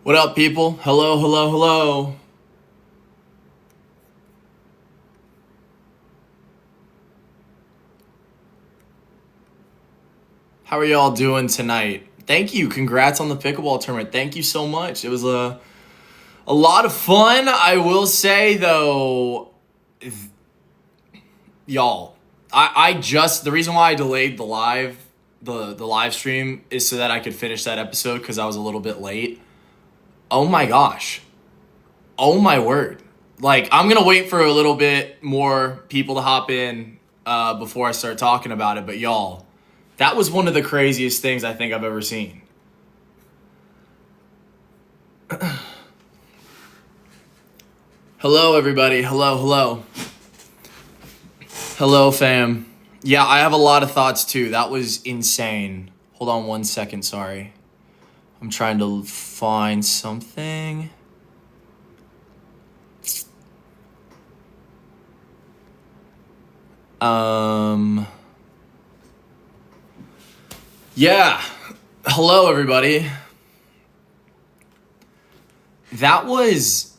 What up, people? Hello, hello, hello. How are y'all doing tonight? Thank you. Congrats on the pickleball tournament. Thank you so much. It was a lot of fun. I will say, though, y'all, the reason why I delayed the live stream is so that I could finish that episode because I was a little bit late. Oh my gosh. Oh my word. Like, I'm going to wait for a little bit more people to hop in before I start talking about it. But y'all, that was one of the craziest things I think I've ever seen. Hello, everybody. Hello, hello. Hello, fam. Yeah, I have a lot of thoughts, too. That was insane. Hold on one second, sorry. I'm trying to find something. Yeah. Hello, everybody. That was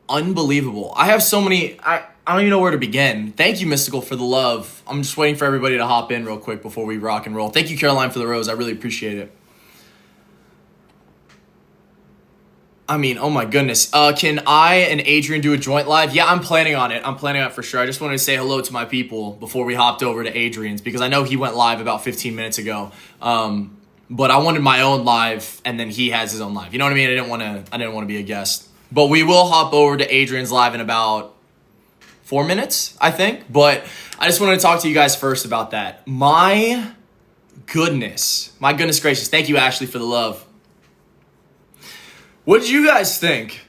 unbelievable. I have so many... I don't even know where to begin. Thank you, Mystical, for the love. I'm just waiting for everybody to hop in real quick before we rock and roll. Thank you, Caroline, for the rose. I really appreciate it. I mean, oh my goodness. Can I and Adrian do a joint live? Yeah, I'm planning on it. I'm planning on it for sure. I just wanted to say hello to my people before we hopped over to Adrian's because I know he went live about 15 minutes ago. But I wanted my own live, and then he has his own live. You know what I mean? I didn't want to be a guest. But we will hop over to Adrian's live in about 4 minutes, I think. But I just wanted to talk to you guys first about that. My goodness gracious. Thank you, Ashley, for the love. What did you guys think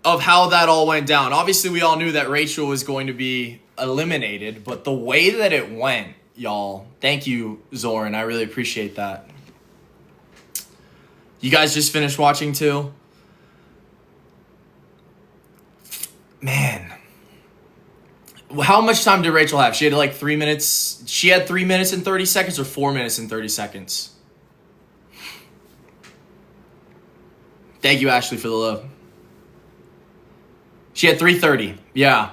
of how that all went down? Obviously, we all knew that Rachel was going to be eliminated, but the way that it went, y'all, thank you, Zoran. I really appreciate that. You guys just finished watching too? Man. How much time did Rachel have? She had like 3 minutes. She had 3 minutes and 30 seconds or 4 minutes and 30 seconds? Thank you, Ashley, for the love. She had 3:30. Yeah.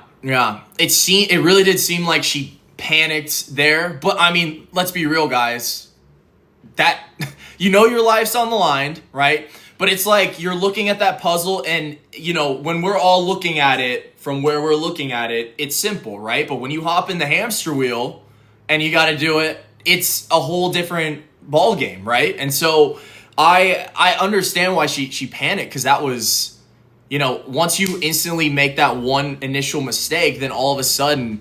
It really did seem like she panicked there. But, I mean, let's be real, guys. That, you know your life's on the line, right? But it's like you're looking at that puzzle and, you know, when we're all looking at it from where we're looking at it, it's simple, right? But when you hop in the hamster wheel and you got to do it, it's a whole different ball game, right? And so I understand why she panicked because that was, you know, once you instantly make that one initial mistake, then all of a sudden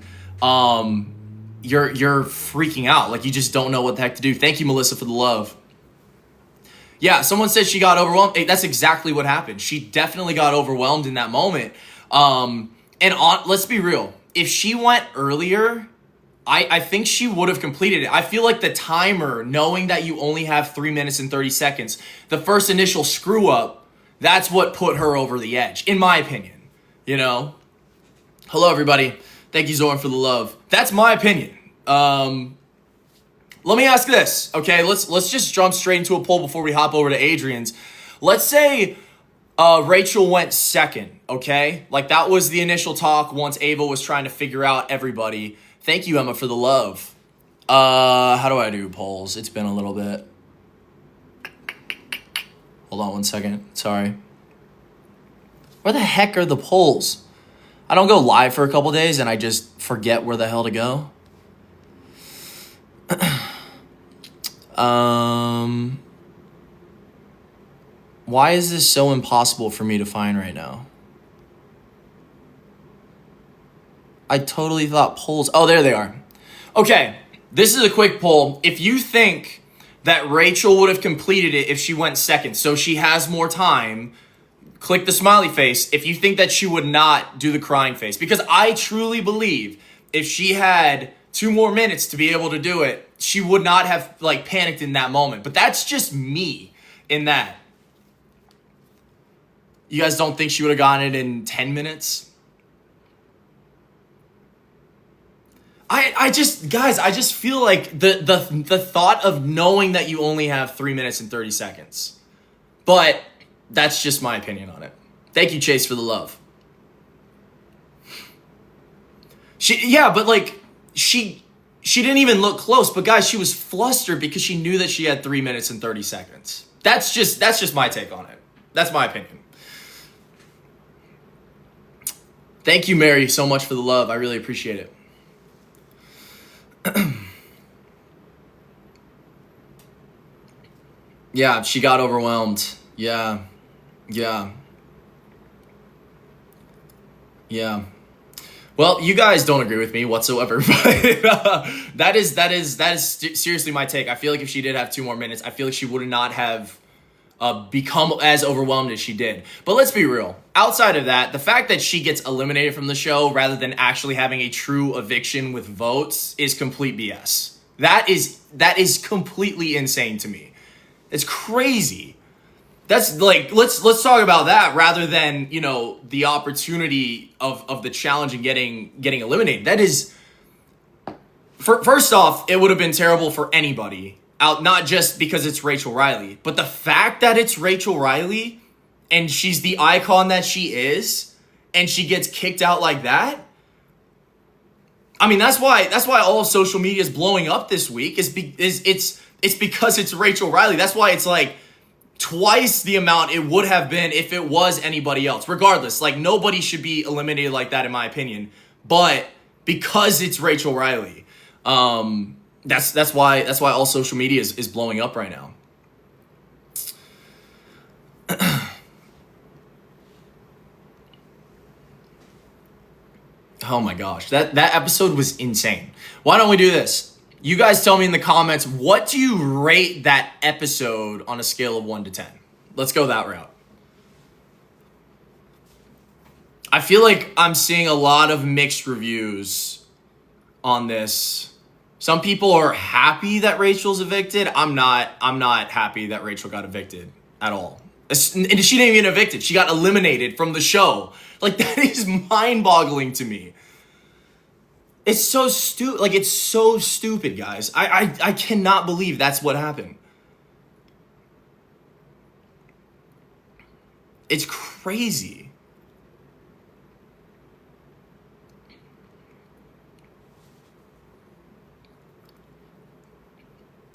you're freaking out. Like you just don't know what the heck to do. Thank you, Melissa, for the love. Yeah, someone said she got overwhelmed. Hey, that's exactly what happened. She definitely got overwhelmed in that moment. Let's be real. If she went earlier, I think she would have completed it. I feel like the timer, knowing that you only have 3 minutes and 30 seconds, the first initial screw up, that's what put her over the edge, in my opinion. You know? Hello, everybody. Thank you, Zoran, for the love. That's my opinion. Let me ask this, okay? Let's just jump straight into a poll before we hop over to Adrian's. Let's say Rachel went second, okay? Like that was the initial talk once Ava was trying to figure out everybody. Thank you, Emma, for the love. How do I do polls? It's been a little bit. Hold on one second. Sorry. Where the heck are the polls? I don't go live for a couple days and I just forget where the hell to go. Why is this so impossible for me to find right now? I totally thought polls... Oh, there they are. Okay, this is a quick poll. If you think that Rachel would have completed it if she went second, so she has more time, click the smiley face. If you think that she would not, do the crying face. Because I truly believe if she had 2 more minutes to be able to do it, she would not have like panicked in that moment. But that's just me in that. You guys don't think she would have gotten it in 10 minutes? I just feel like the thought of knowing that you only have 3 minutes and 30 seconds, but That's just my opinion on it. Thank you, Chase, for the love. She didn't even look close, but guys, she was flustered because she knew that she had 3 minutes and 30 seconds. That's just my take on it. That's my opinion. Thank you, Mary, so much for the love. I really appreciate it. Yeah, she got overwhelmed. Yeah. Well, you guys don't agree with me whatsoever, but that is seriously my take. I feel like if she did have 2 more minutes, I feel like she would not have become as overwhelmed as she did. But let's be real. Outside of that, the fact that she gets eliminated from the show rather than actually having a true eviction with votes is complete BS. That is completely insane to me. It's crazy. That's like, let's talk about that rather than, the opportunity of the challenge and getting eliminated. That is, first off, it would have been terrible for anybody out, not just because it's Rachel Riley, but the fact that it's Rachel Riley and she's the icon that she is and she gets kicked out like that. I mean, that's why all of social media is blowing up this week it's because it's Rachel Riley. That's why it's like twice the amount it would have been if it was anybody else. Regardless, like nobody should be eliminated like that in my opinion. But because it's Rachel Riley, that's why all social media is blowing up right now. Oh my gosh, that episode was insane. Why don't we do this? You guys tell me in the comments, what do you rate that episode on a scale of 1 to 10? Let's go that route. I feel like I'm seeing a lot of mixed reviews on this. Some people are happy that Rachel's evicted. I'm not happy that Rachel got evicted at all. And she didn't even get evicted. She got eliminated from the show. Like, that is mind-boggling to me. It's so stupid. Like, it's so stupid, guys. I cannot believe that's what happened. It's crazy.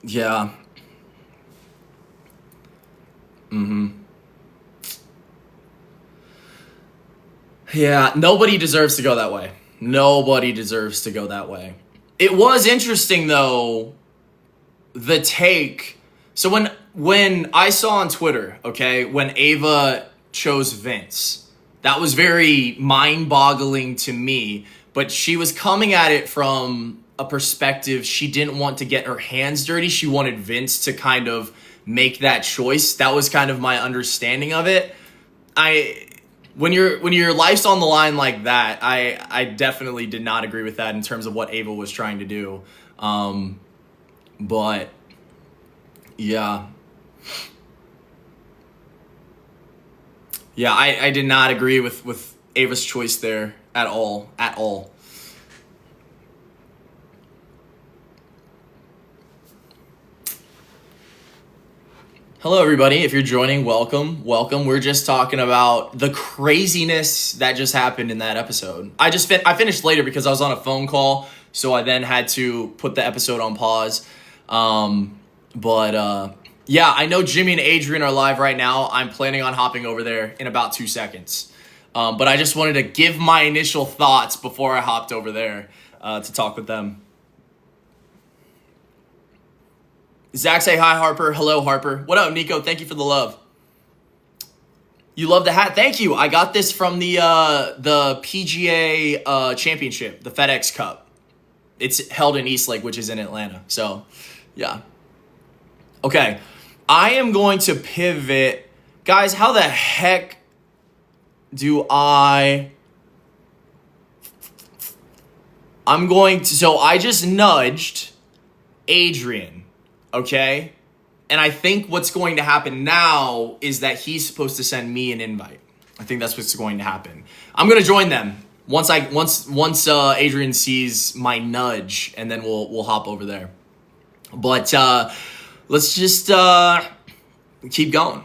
Yeah. Yeah, nobody deserves to go that way. Nobody deserves to go that way. It was interesting, though, the take. So when I saw on Twitter, okay, when Ava chose Vince, that was very mind-boggling to me. But she was coming at it from a perspective she didn't want to get her hands dirty. She wanted Vince to kind of make that choice. That was kind of my understanding of it. When your life's on the line like that, I definitely did not agree with that in terms of what Ava was trying to do. But yeah. Yeah, I did not agree with Ava's choice there at all. Hello, everybody. If you're joining, welcome. We're just talking about the craziness that just happened in that episode. I finished later because I was on a phone call, so I then had to put the episode on pause. Yeah, I know Jimmy and Adrian are live right now. I'm planning on hopping over there in about 2 seconds. But I just wanted to give my initial thoughts before I hopped over there to talk with them. Zach, say hi, Harper. Hello, Harper. What up, Nico? Thank you for the love. You love the hat? Thank you. I got this from the PGA Championship, the FedEx Cup. It's held in Eastlake, which is in Atlanta. So, yeah. Okay. I am going to pivot. Guys, how the heck do I... So I just nudged Adrian. Okay? And I think what's going to happen now is that he's supposed to send me an invite. I think that's what's going to happen. I'm going to join them once Adrian sees my nudge, and then we'll hop over there. But let's just keep going.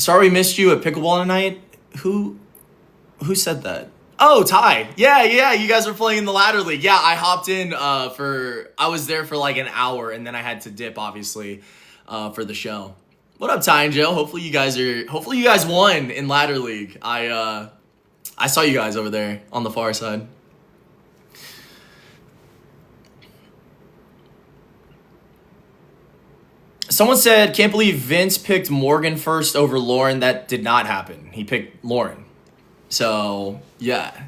Sorry we missed you at pickleball tonight. Who said that? Oh, Ty. Yeah, you guys were playing in the ladder league. Yeah, I hopped in I was there for like an hour, and then I had to dip, obviously, for the show. What up, Ty and Joe? Hopefully you guys won in ladder league. I saw you guys over there on the far side. Someone said, can't believe Vince picked Morgan first over Lauren. That did not happen. He picked Lauren. So, yeah.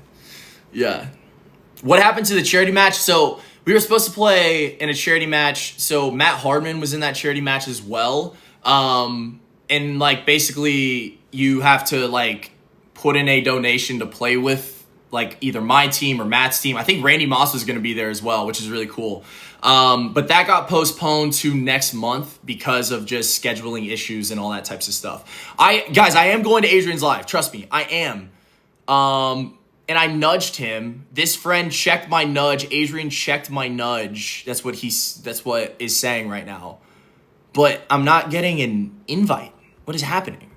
What happened to the charity match? So, we were supposed to play in a charity match. So, Matt Hardman was in that charity match as well. And, like, basically, you have to, like, put in a donation to play with, like, either my team or Matt's team. I think Randy Moss was going to be there as well, which is really cool. But that got postponed to next month because of just scheduling issues and all that types of stuff. Guys, I am going to Adrian's live. Trust me, I am. And I nudged him. This friend checked my nudge. Adrian checked my nudge. That's what is saying right now. But I'm not getting an invite. What is happening?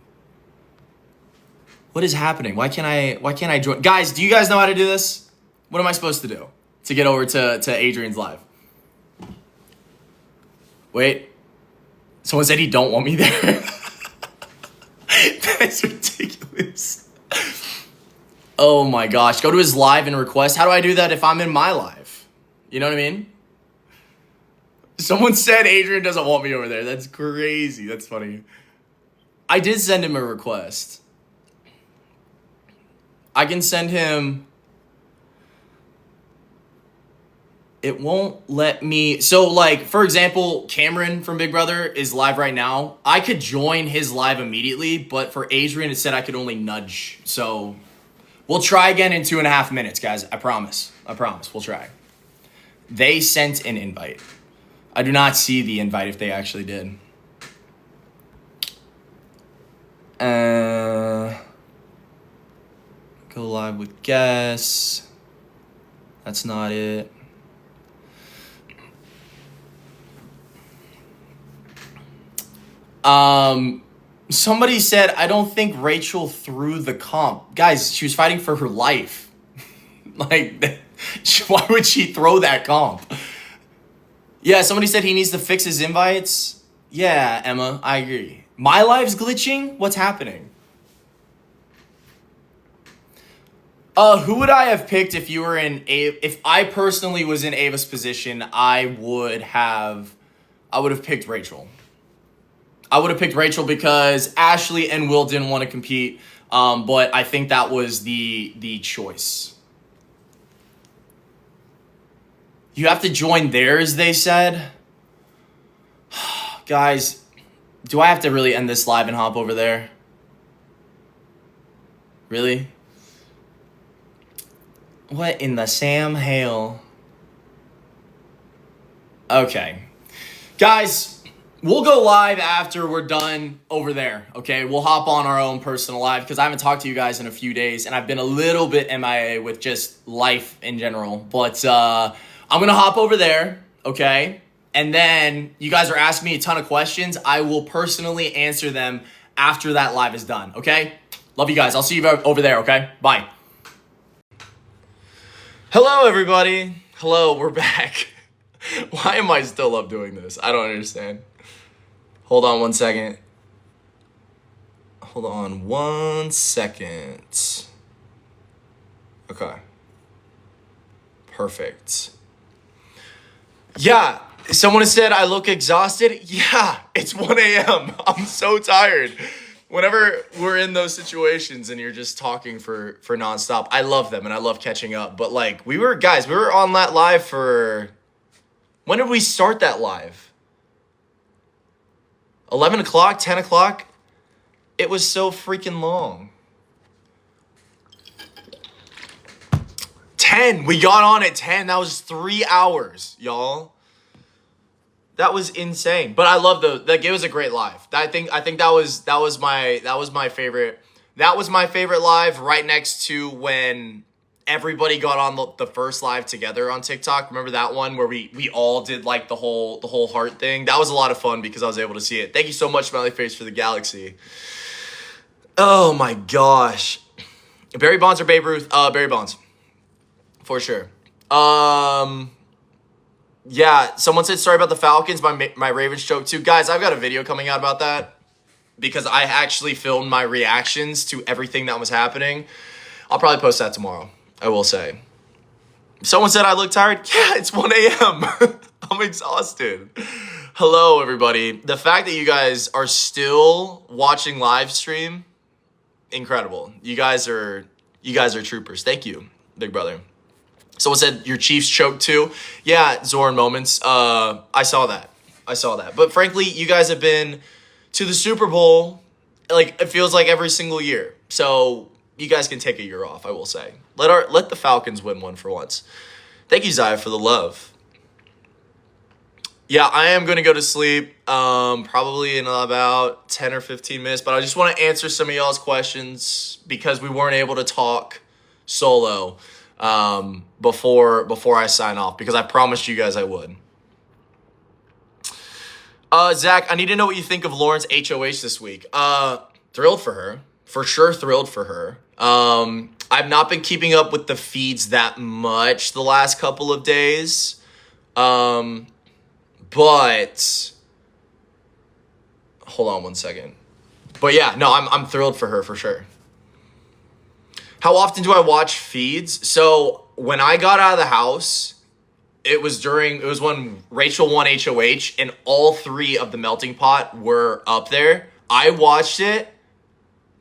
What is happening? Why can't I join? Guys, do you guys know how to do this? What am I supposed to do to get over to Adrian's live? Wait. Someone said he don't want me there. That's ridiculous. Oh my gosh. Go to his live and request. How do I do that if I'm in my live? You know what I mean? Someone said Adrian doesn't want me over there. That's crazy. That's funny. I did send him a request. I can send him... It won't let me... So, like, for example, Cameron from Big Brother is live right now. I could join his live immediately, but for Adrian, it said I could only nudge. So, we'll try again in 2.5 minutes, guys. I promise. We'll try. They sent an invite. I do not see the invite if they actually did. Go live with guests. That's not it. Somebody said, I don't think Rachel threw the comp. Guys, she was fighting for her life. Like, why would she throw that comp? Yeah, somebody said he needs to fix his invites. Yeah, Emma, I agree. My live's glitching? What's happening? Who would I have picked if you were if I personally was in Ava's position? I would have picked Rachel. I would have picked Rachel because Ashley and Will didn't want to compete, but I think that was the choice. You have to join theirs, they said. Guys, do I have to really end this live and hop over there? Really? What in the Sam Hale? Okay. Guys, we'll go live after we're done over there, okay? We'll hop on our own personal live because I haven't talked to you guys in a few days, and I've been a little bit MIA with just life in general. But I'm going to hop over there, okay? And then you guys are asking me a ton of questions. I will personally answer them after that live is done, okay? Love you guys. I'll see you over there, okay? Bye. Hello, everybody. Hello, we're back. Why am I still up doing this? I don't understand. Hold on 1 second. Hold on 1 second. Okay. Perfect. Yeah, someone has said I look exhausted. Yeah, it's 1 a.m. I'm so tired. Whenever we're in those situations and you're just talking for nonstop, I love them and I love catching up. But like, we were on that live for... When did we start that live? 11 o'clock, 10 o'clock? It was so freaking long. 10. We got on at 10. That was 3 hours, y'all. That was insane. But I love like it was a great live. I think that was my favorite. That was my favorite live, right next to when everybody got on the first live together on TikTok. Remember that one where we all did like the whole heart thing? That was a lot of fun because I was able to see it. Thank you so much, Smiley Face, for the galaxy. Oh my gosh. Barry Bonds or Babe Ruth? Barry Bonds. For sure. Yeah, someone said sorry about the Falcons. My Ravens joke too. Guys, I've got a video coming out about that because I actually filmed my reactions to everything that was happening. I'll probably post that tomorrow, I will say. Someone said I look tired. Yeah, it's 1 a.m. I'm exhausted. Hello, everybody. The fact that you guys are still watching live stream, incredible. You guys are troopers. Thank you, big brother. Someone said your Chiefs choked too. Yeah, Zoran moments. I saw that. But frankly, you guys have been to the Super Bowl, like it feels like every single year. So you guys can take a year off, I will say. Let the Falcons win one for once. Thank you, Zaya, for the love. Yeah, I am going to go to sleep probably in about 10 or 15 minutes. But I just want to answer some of y'all's questions because we weren't able to talk solo before I sign off because I promised you guys I would. Zach, I need to know what you think of Lauren's HOH this week. Thrilled for her. For sure thrilled for her. I've not been keeping up with the feeds that much the last couple of days. But hold on one second. But yeah, no, I'm thrilled for her for sure. How often do I watch feeds? So when I got out of the house, it was when Rachel won HOH and all three of the melting pot were up there. I watched it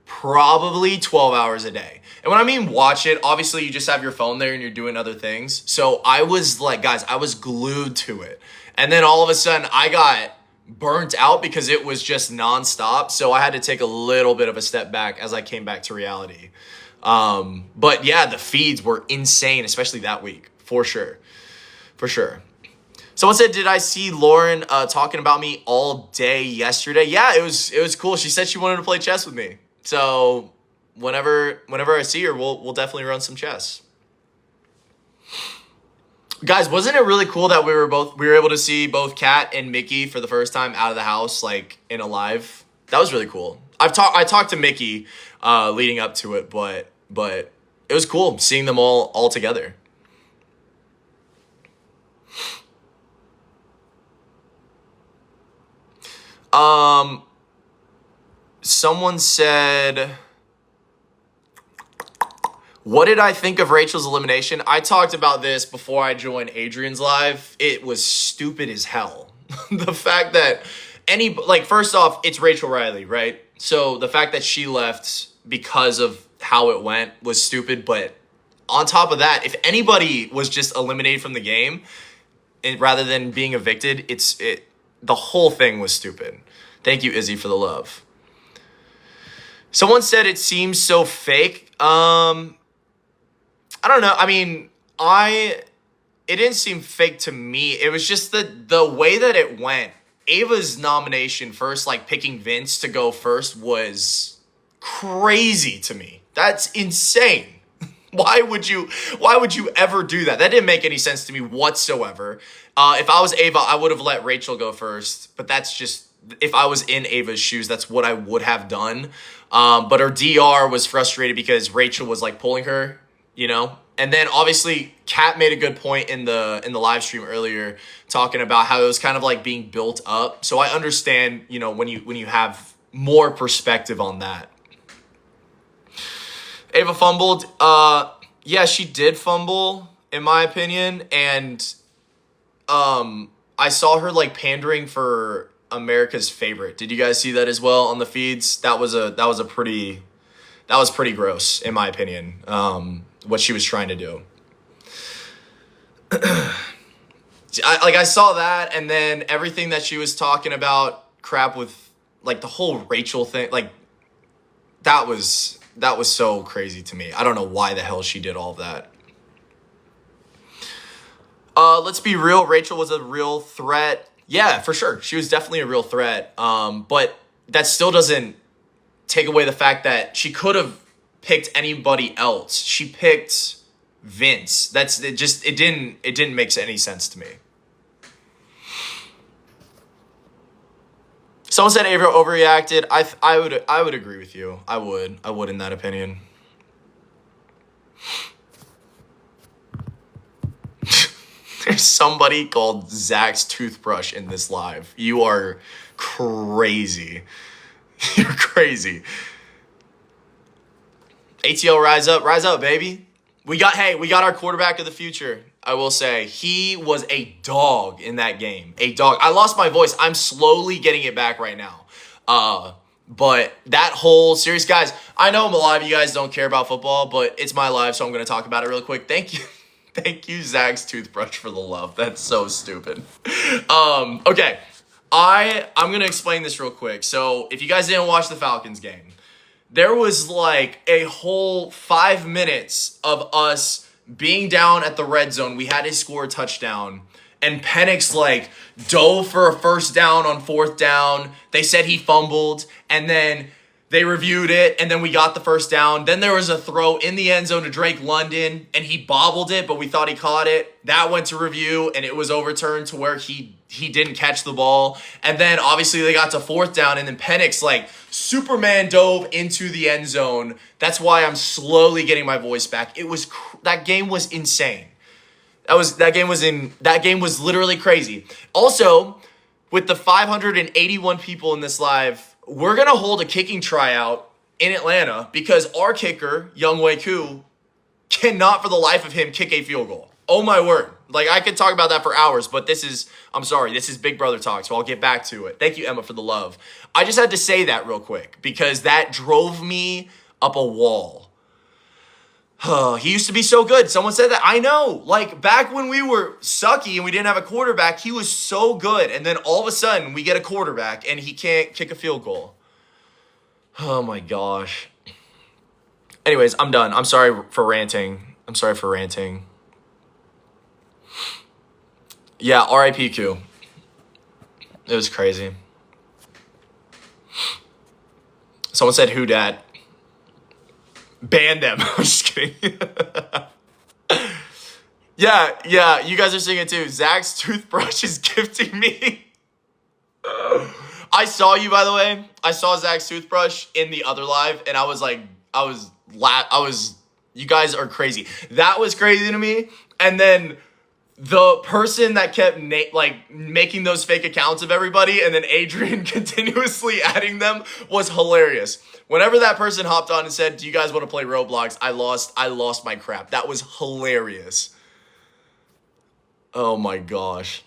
probably 12 hours a day. And when I mean watch it, obviously you just have your phone there and you're doing other things. So I was like, guys, I was glued to it. And then all of a sudden I got burnt out because it was just nonstop. So I had to take a little bit of a step back as I came back to reality. But yeah, the feeds were insane, especially that week, for sure. Someone said, did I see Lauren talking about me all day yesterday? Yeah, it was cool. She said she wanted to play chess with me. So whenever I see her, we'll definitely run some chess. Guys, wasn't it really cool that we were able to see both Kat and Mickey for the first time out of the house, like in a live? That was really cool. I talked to Mickey leading up to it, but it was cool seeing them all together. Someone said, what did I think of Rachel's elimination? I talked about this before I joined Adrian's live. It was stupid as hell. The fact that first off, it's Rachel Riley, right? So the fact that she left because of how it went was stupid. But on top of that, if anybody was just eliminated from the game rather than being evicted, the whole thing was stupid. Thank you, Izzy, for the love. Someone said it seems so fake. I don't know. I mean, it didn't seem fake to me. It was just the way that it went. Ava's nomination first, like picking Vince to go first, was crazy to me. That's insane. Why would you ever do that? That didn't make any sense to me whatsoever. If I was Ava, I would have let Rachel go first, but that's just, if I was in Ava's shoes, that's what I would have done. But her DR was frustrated because Rachel was like pulling her, you know? And then obviously Kat made a good point in the live stream earlier talking about how it was kind of like being built up. So I understand, you know, when you have more perspective on that. Ava fumbled. Yeah, she did fumble in my opinion. And I saw her like pandering for America's favorite. Did you guys see that as well on the feeds? That was pretty gross in my opinion. What she was trying to do. I saw that, and then everything that she was talking about crap with like the whole Rachel thing, like that was so crazy to me. I don't know why the hell she did all of that. Let's be real, Rachel was a real threat. Yeah, for sure. She was definitely a real threat. But that still doesn't take away the fact that she could have picked anybody else. She picked Vince. It didn't make any sense to me. Someone said Averill overreacted. I would agree with you. I would in that opinion. There's somebody called Zach's Toothbrush in this live. You are crazy. You're crazy. ATL, rise up, baby. We got our quarterback of the future. I will say he was a dog in that game. A dog. I lost my voice. I'm slowly getting it back right now. But that whole series, guys, I know a lot of you guys don't care about football, but it's my live, so I'm going to talk about it real quick. Thank you. Thank you, Zach's Toothbrush, for the love. That's so stupid. Okay. I'm going to explain this real quick. So if you guys didn't watch the Falcons game, there was like a whole 5 minutes of us being down at the red zone. We had to score a touchdown. And Penix like dove for a first down on 4th down. They said he fumbled. And then they reviewed it. And then we got the first down. Then there was a throw in the end zone to Drake London. And he bobbled it, but we thought he caught it. That went to review. And it was overturned to where he didn't catch the ball. And then obviously they got to 4th down. And then Penix like Superman dove into the end zone. That's why I'm slowly getting my voice back. That game was insane. That game was literally crazy. Also, with the 581 people in this live, we're gonna hold a kicking tryout in Atlanta because our kicker, Younghoe Koo, cannot for the life of him kick a field goal. Oh my word. Like, I could talk about that for hours, but this is Big Brother talk, so I'll get back to it. Thank you, Emma, for the love. I just had to say that real quick because that drove me up a wall. He used to be so good. Someone said that. I know. Like, back when we were sucky and we didn't have a quarterback, he was so good. And then all of a sudden, we get a quarterback and he can't kick a field goal. Oh, my gosh. Anyways, I'm done. I'm sorry for ranting. Yeah, R.I.P. Q. It was crazy. Someone said, who dat? Ban them. I'm just kidding. Yeah, you guys are seeing it too. Zach's Toothbrush is gifting me. I saw you, by the way. I saw Zach's Toothbrush in the other live, and I was you guys are crazy. That was crazy to me. And then the person that kept making those fake accounts of everybody and then Adrian continuously adding them was hilarious. Whenever that person hopped on and said, do you guys want to play Roblox? I lost my crap. That was hilarious. Oh my gosh.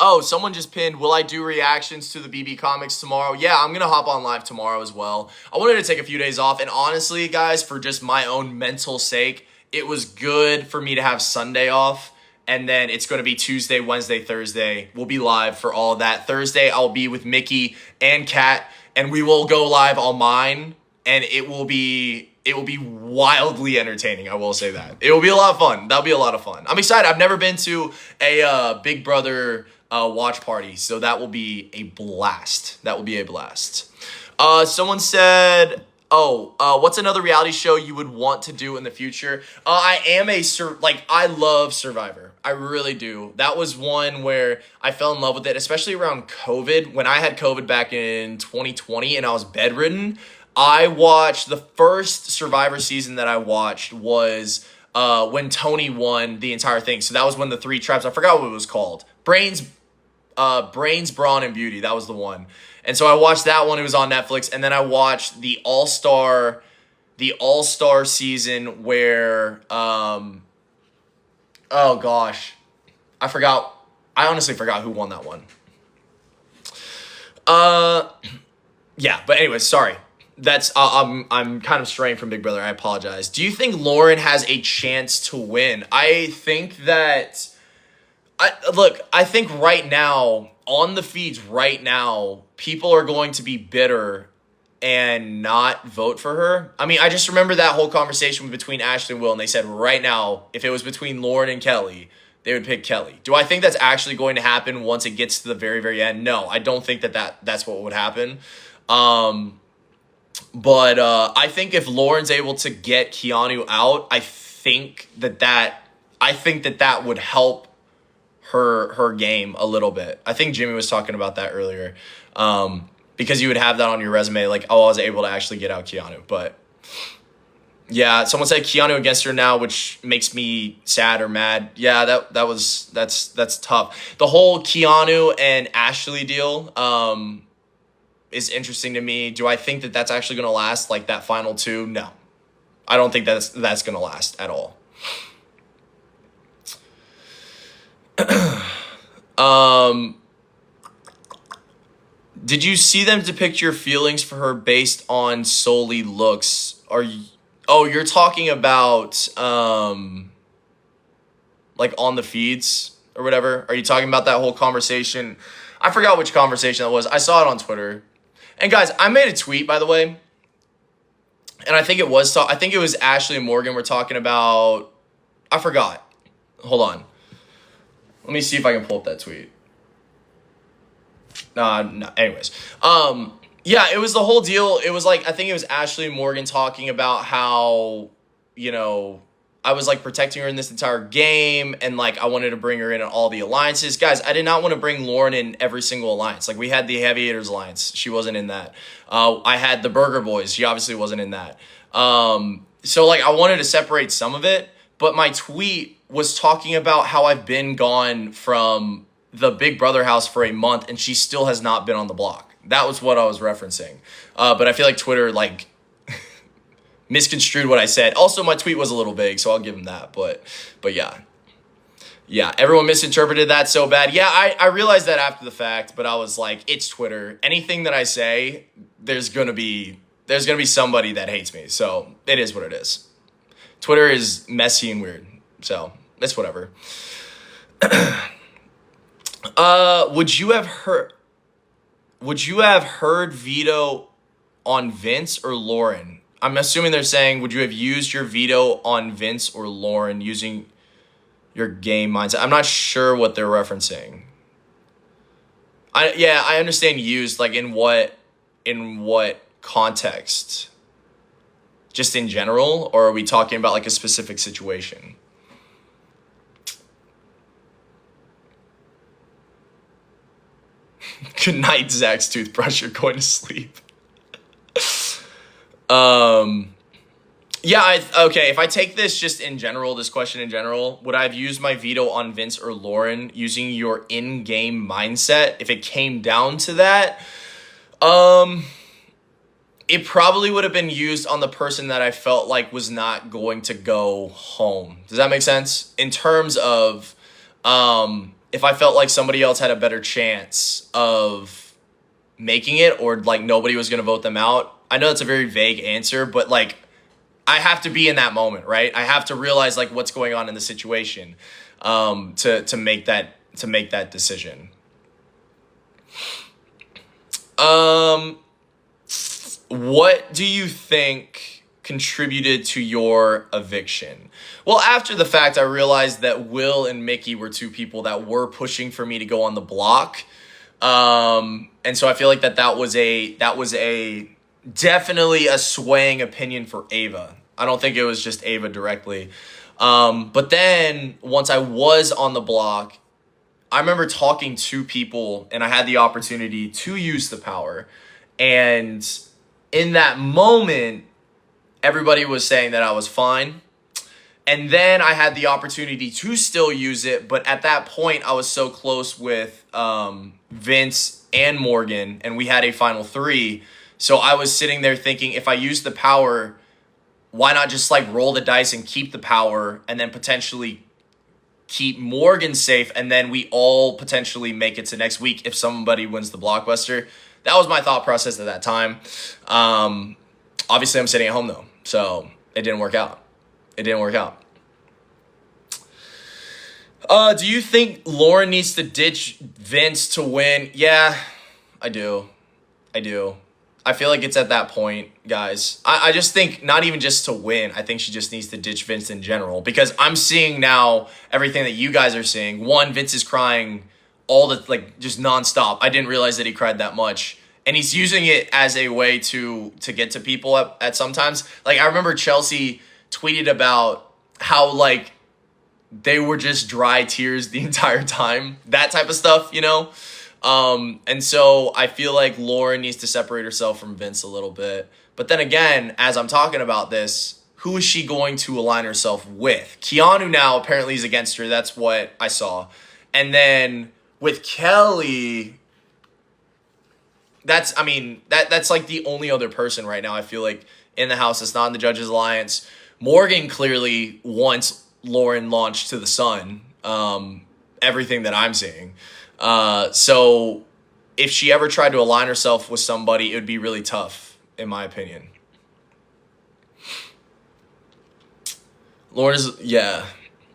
Oh, someone just pinned, will I do reactions to the BB Comics tomorrow? Yeah, I'm going to hop on live tomorrow as well. I wanted to take a few days off, and honestly, guys, for just my own mental sake, it was good for me to have Sunday off, and then it's going to be Tuesday, Wednesday, Thursday. We'll be live for all of that. Thursday, I'll be with Mickey and Kat, and we will go live on mine, and it will be wildly entertaining. I will say that. It will be a lot of fun. That'll be a lot of fun. I'm excited. I've never been to a Big Brother watch party, so that will be a blast. Someone said, what's another reality show you would want to do in the future? I love Survivor. I really do. That was one where I fell in love with it, especially around COVID. When I had COVID back in 2020 and I was bedridden, I watched the first Survivor season that I watched was when Tony won the entire thing. So that was when the 3 tribes, I forgot what it was called. Brains, Brawn, and Beauty. That was the one. And so I watched that one. It was on Netflix. And then I watched the All-Star season where, oh gosh, I honestly forgot who won that one. Yeah, but anyways, sorry. That's I'm kind of straying from Big Brother. I apologize. Do you think Lauren has a chance to win? I think right now on the feeds right now, people are going to be bitter and not vote for her. I mean, I just remember that whole conversation between Ashley and Will, and they said right now, if it was between Lauren and Kelly, they would pick Kelly. Do I think that's actually going to happen once it gets to the very, very end? No, I don't think that's what would happen. But I think if Lauren's able to get Keanu out, I think that would help her game a little bit. I think Jimmy was talking about that earlier. Because you would have that on your resume, like, oh, I was able to actually get out Keanu. But yeah, someone said Keanu against her now, which makes me sad or mad. Yeah, that's tough. The whole Keanu and Ashley deal is interesting to me. Do I think that that's actually going to last, like that final two? No, I don't think that's going to last at all. Did you see them depict your feelings for her based on solely looks? You're talking about like on the feeds or whatever? Are you talking about that whole conversation? I forgot which conversation that was. I saw it on Twitter. And guys, I made a tweet, by the way. And I think it was Ashley and Morgan were talking about, I forgot. Hold on. Let me see if I can pull up that tweet. No. Anyways, yeah, it was the whole deal. It was like, I think it was Ashley and Morgan talking about how, I was like protecting her in this entire game, and like I wanted to bring her in all the alliances. Guys, I did not want to bring Lauren in every single alliance. Like we had the Heavy Hitters Alliance. She wasn't in that. I had the Burger Boys. She obviously wasn't in that. So like I wanted to separate some of it, but my tweet was talking about how I've been gone from the Big Brother house for a month and she still has not been on the block. That was what I was referencing. But I feel like Twitter like misconstrued what I said. Also, my tweet was a little vague, so I'll give them that. But yeah. Yeah, everyone misinterpreted that so bad. Yeah, I realized that after the fact, but I was like, it's Twitter. Anything that I say, there's gonna be somebody that hates me. So it is what it is. Twitter is messy and weird. So it's whatever. Would you have heard veto on Vince or Lauren? I'm assuming they're saying, would you have used your veto on Vince or Lauren using your game mindset? I'm not sure what they're referencing. I understand used, like in what context? Just in general, or are we talking about like a specific situation? Good night, Zach's toothbrush. You're going to sleep. Yeah, okay, if I take this just in general, this question in general, would I have used my veto on Vince or Lauren using your in-game mindset if it came down to that? It probably would have been used on the person that I felt like was not going to go home. Does that make sense? In terms of if I felt like somebody else had a better chance of making it, or like nobody was going to vote them out. I know that's a very vague answer, but like I have to be in that moment, right? I have to realize like what's going on in the situation to make that decision. What do you think contributed to your eviction? Well, after the fact, I realized that Will and Mickey were two people that were pushing for me to go on the block. And so I feel like that was a definitely a swaying opinion for Ava. I don't think it was just Ava directly. But then once I was on the block, I remember talking to people and I had the opportunity to use the power. And in that moment, everybody was saying that I was fine. And then I had the opportunity to still use it. But at that point, I was so close with Vince and Morgan, and we had a final three. So I was sitting there thinking, if I use the power, why not just like roll the dice and keep the power and then potentially keep Morgan safe, and then we all potentially make it to next week if somebody wins the blockbuster. That was my thought process at that time. Obviously, I'm sitting at home though, so it didn't work out. Do you think Lauren needs to ditch Vince to win? Yeah, I do. I feel like it's at that point, guys. I just think not even just to win. I think she just needs to ditch Vince in general, because I'm seeing now everything that you guys are seeing. One, Vince is crying all the, like, just nonstop. I didn't realize that he cried that much. And he's using it as a way to get to people at sometimes. Like, I remember Chelsea tweeted about how, like, they were just dry tears the entire time. That type of stuff, And so I feel like Lauren needs to separate herself from Vince a little bit. But then again, as I'm talking about this, who is she going to align herself with? Keanu now apparently is against her. That's what I saw. And then with Kelly, that's like the only other person right now I feel like in the house that's not in the Judges Alliance. Morgan clearly wants Lauren launched to the sun. Everything that I'm seeing. So if she ever tried to align herself with somebody, it would be really tough, in my opinion. Lauren is, yeah.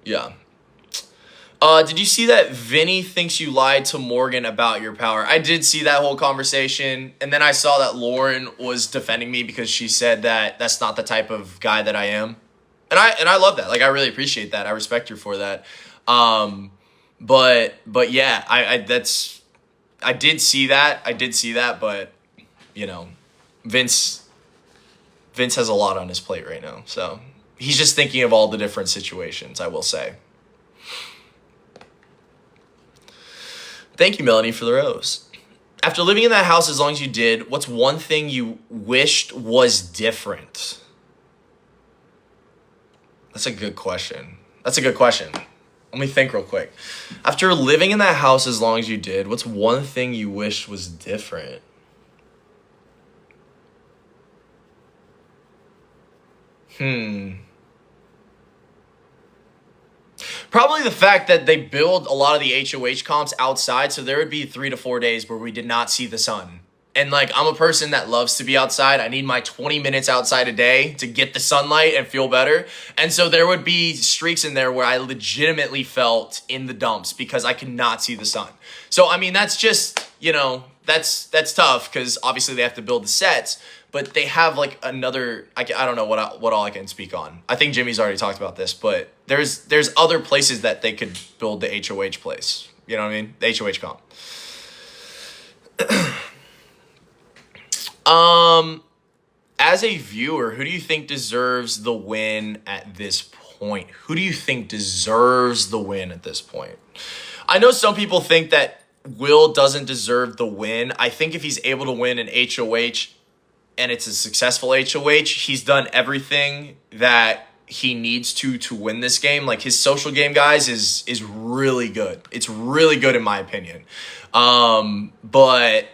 Did you see that Vinny thinks you lied to Morgan about your power? I did see that whole conversation, and then I saw that Lauren was defending me because she said that that's not the type of guy that I am. And I love that. Like, I really appreciate that. I respect her for that. But yeah, I did see that, but Vince has a lot on his plate right now. So he's just thinking of all the different situations, I will say. Thank you, Melanie, for the rose. After living in that house as long as you did, what's one thing you wished was different? That's a good question. Let me think real quick. After living in that house as long as you did, what's one thing you wished was different? Probably the fact that they build a lot of the HOH comps outside, so there would be 3 to 4 days where we did not see the sun. And like, I'm a person that loves to be outside. I need my 20 minutes outside a day to get the sunlight and feel better. And so there would be streaks in there where I legitimately felt in the dumps because I could not see the sun. So, I mean, that's just, that's tough because obviously they have to build the sets, but they have like another, I don't know what all I can speak on. I think Jimmy's already talked about this, but there's other places that they could build the HOH place. You know what I mean? The HOH comp. As a viewer, who do you think deserves the win at this point? I know some people think that Will doesn't deserve the win. I think if he's able to win an HOH and it's a successful HOH, he's done everything that he needs to win this game. Like, his social game, guys, is really good. It's really good in my opinion. But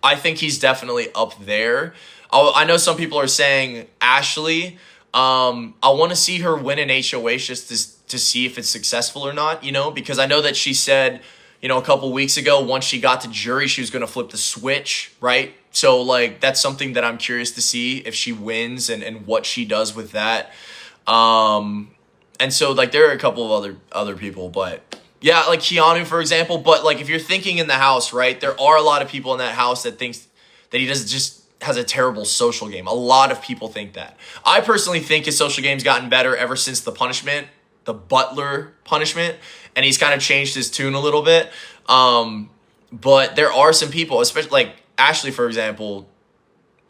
I think he's definitely up there. I know some people are saying Ashley. I want to see her win an HOH just to see if it's successful or not, because I know that she said, a couple weeks ago, once she got to jury, she was going to flip the switch, right? So, like, that's something that I'm curious to see if she wins and what she does with that. And so, like, there are a couple of other people, but yeah, like Keanu, for example. But, like, if you're thinking in the house, right, there are a lot of people in that house that thinks that he has a terrible social game. A lot of people think that. I personally think his social game's gotten better ever since the Butler punishment, and he's kind of changed his tune a little bit. But there are some people, especially like Ashley, for example.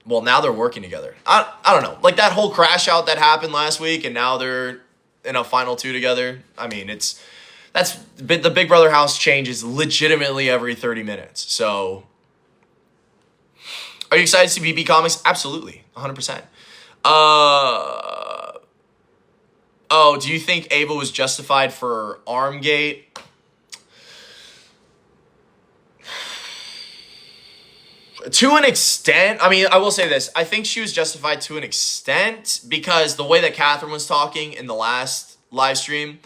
Well, now they're working together. I don't know. Like, that whole crash out that happened last week, and now they're in a final 2 together. I mean, the Big Brother house changes legitimately every 30 minutes. So, are you excited to see BB Comics? Absolutely, 100%. Oh, do you think Ava was justified for Armgate? To an extent. I mean, I will say this. I think she was justified to an extent because the way that Catherine was talking in the last live stream,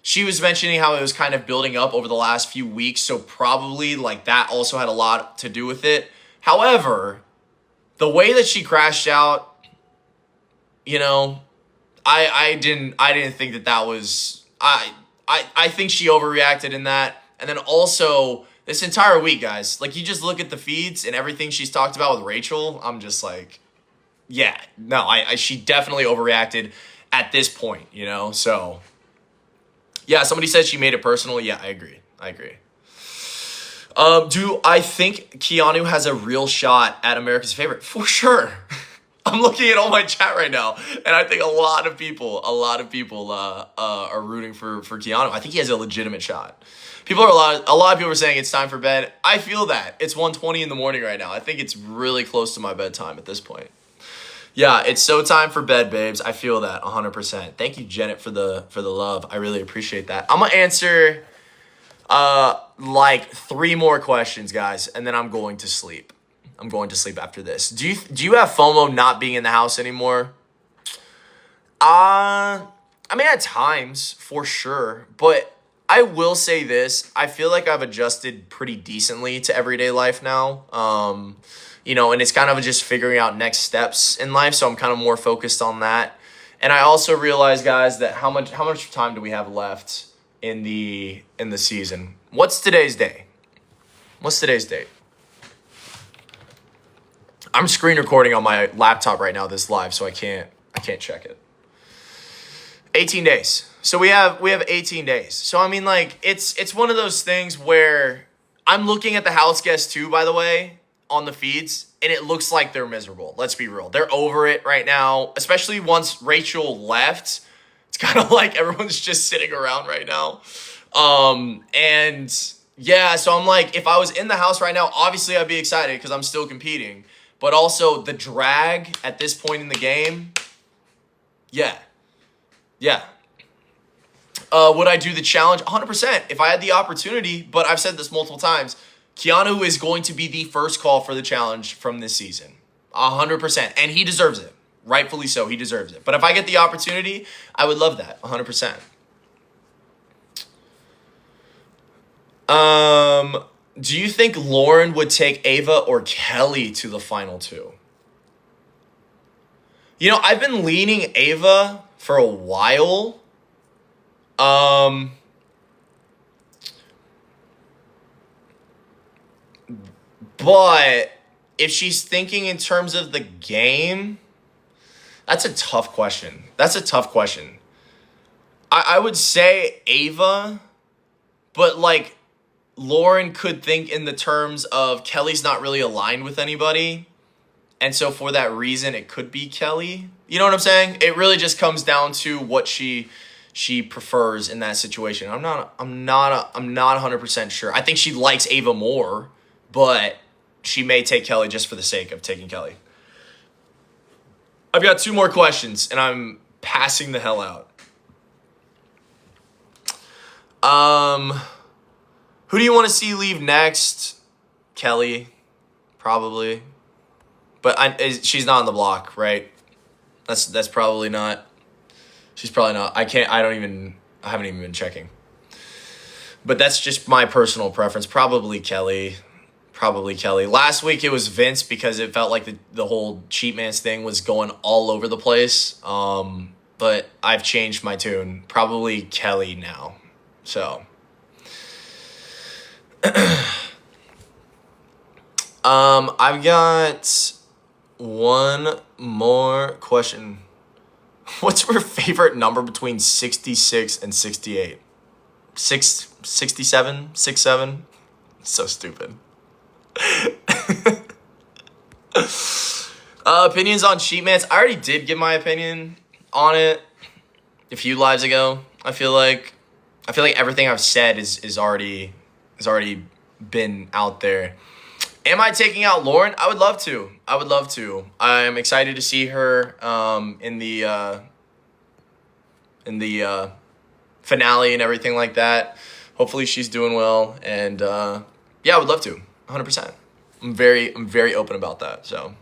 she was mentioning how it was kind of building up over the last few weeks. So probably like that also had a lot to do with it. However, the way that she crashed out, I didn't think that was, I think she overreacted in that. And then also this entire week, guys, like, you just look at the feeds and everything she's talked about with Rachel. I'm just like, yeah, no, she definitely overreacted at this point, so yeah, somebody said she made it personal. Yeah, I agree. Do I think Keanu has a real shot at America's Favorite? For sure. I'm looking at all my chat right now, and I think a lot of people are rooting for Keanu. I think he has a legitimate shot. A lot of people are saying it's time for bed. I feel that. It's 1:20 in the morning right now. I think it's really close to my bedtime at this point. Yeah, it's so time for bed, babes. I feel that 100%. Thank you, Janet, for the love. I really appreciate that. I'm gonna answer like 3 more questions, guys, and then I'm going to sleep. I'm going to sleep after this. Do you have FOMO not being in the house anymore? I mean, at times, for sure. But I will say this. I feel like I've adjusted pretty decently to everyday life now. You know, and it's kind of just figuring out next steps in life. So I'm kind of more focused on that. And I also realize, guys, that how much time do we have left in the season? What's today's day? What's today's date? I'm screen recording on my laptop right now this live, so I can't check it. 18 days. So we have 18 days. So I mean, like, it's one of those things where I'm looking at the house guests too, by the way, on the feeds, and it looks like they're miserable. Let's be real. They're over it right now, especially once Rachel left. It's kind of like everyone's just sitting around right now. And yeah, so I'm like, if I was in the house right now, obviously I'd be excited because I'm still competing. But also the drag at this point in the game, yeah. Would I do the challenge? 100% if I had the opportunity, but I've said this multiple times. Keanu is going to be the first call for the challenge from this season. 100%. And he deserves it. Rightfully so, he deserves it. But if I get the opportunity, I would love that. 100%. Do you think Lauren would take Ava or Kelly to the final 2? You know, I've been leaning Ava for a while. But if she's thinking in terms of the game, that's a tough question. I would say Ava, but like Lauren could think in the terms of Kelly's not really aligned with anybody. And so for that reason, it could be Kelly. You know what I'm saying? It really just comes down to what she prefers in that situation. I'm not 100% sure. I think she likes Ava more, but she may take Kelly just for the sake of taking Kelly. I've got 2 more questions, and I'm passing the hell out. Who do you want to see leave next? Kelly, probably. But she's not on the block, right? That's probably not. She's probably not. I haven't even been checking. But that's just my personal preference. Probably Kelly. Last week it was Vince because it felt like the whole Cheat Man's thing was going all over the place. But I've changed my tune. Probably Kelly now. So. I've got one more question. What's your favorite number between 66 and 68? 67? 67? So stupid. Opinions on Cheat Man's. I already did give my opinion on it a few lives ago. I feel like everything I've said is already been out there. Am I taking out Lauren? I would love to. I'm excited to see her in the finale and everything like that. Hopefully she's doing well, and yeah, I would love to. 100%. I'm very open about that. So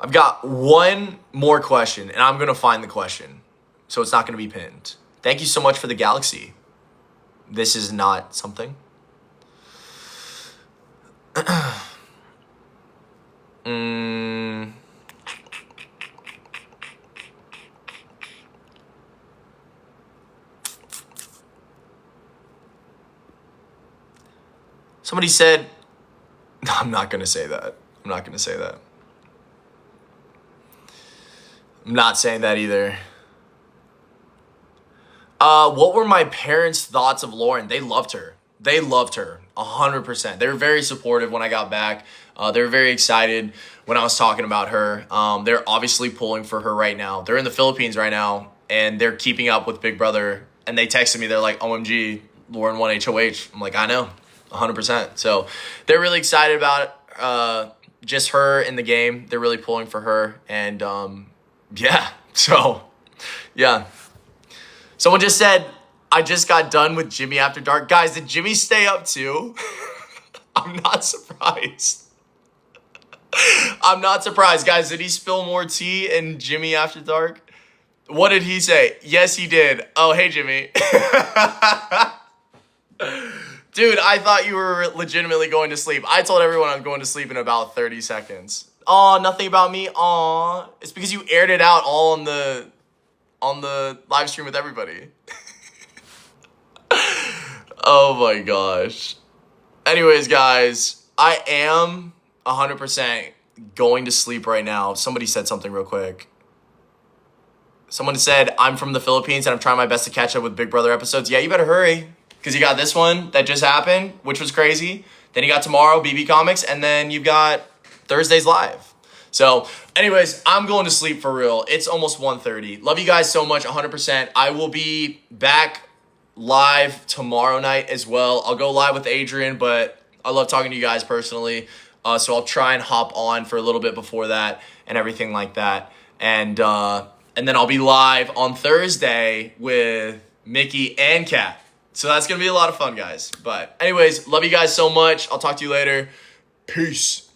I've got one more question, and I'm gonna find the question, so it's not gonna be pinned. Thank you so much for the galaxy. This is not something. Somebody said, no, I'm not going to say that. I'm not saying that either. What were my parents' thoughts of Lauren? They loved her. they loved her 100%. They were very supportive when I got back. They were very excited when I was talking about her. They're obviously pulling for her right now. They're in the Philippines right now, and they're keeping up with Big Brother. And they texted me, they're like, OMG, Lauren won HOH. I'm like, I know, 100%. So they're really excited about just her in the game. They're really pulling for her. And yeah, so yeah. Someone just said, I just got done with Jimmy After Dark. Guys, did Jimmy stay up too? I'm not surprised. I'm not surprised. Guys, did he spill more tea in Jimmy After Dark? What did he say? Yes, he did. Oh, hey, Jimmy. Dude, I thought you were legitimately going to sleep. I told everyone I'm going to sleep in about 30 seconds. Oh, nothing about me? Aw. It's because you aired it out all on the live stream with everybody. Oh my gosh. Anyways, guys, I am 100% going to sleep right now. Somebody said something real quick. Someone said, I'm from the Philippines and I'm trying my best to catch up with Big Brother episodes. Yeah, you better hurry, because you got this one that just happened, which was crazy. Then you got tomorrow, BB Comics, and then you've got Thursday's live. So anyways, I'm going to sleep for real. It's almost 1:30. Love you guys so much, 100%. I will be back live tomorrow night as well. I'll go live with Adrian, but I love talking to you guys personally. So I'll try and hop on for a little bit before that and everything like that. And then I'll be live on Thursday with Mickey and Kat. So that's going to be a lot of fun, guys. But anyways, love you guys so much. I'll talk to you later. Peace.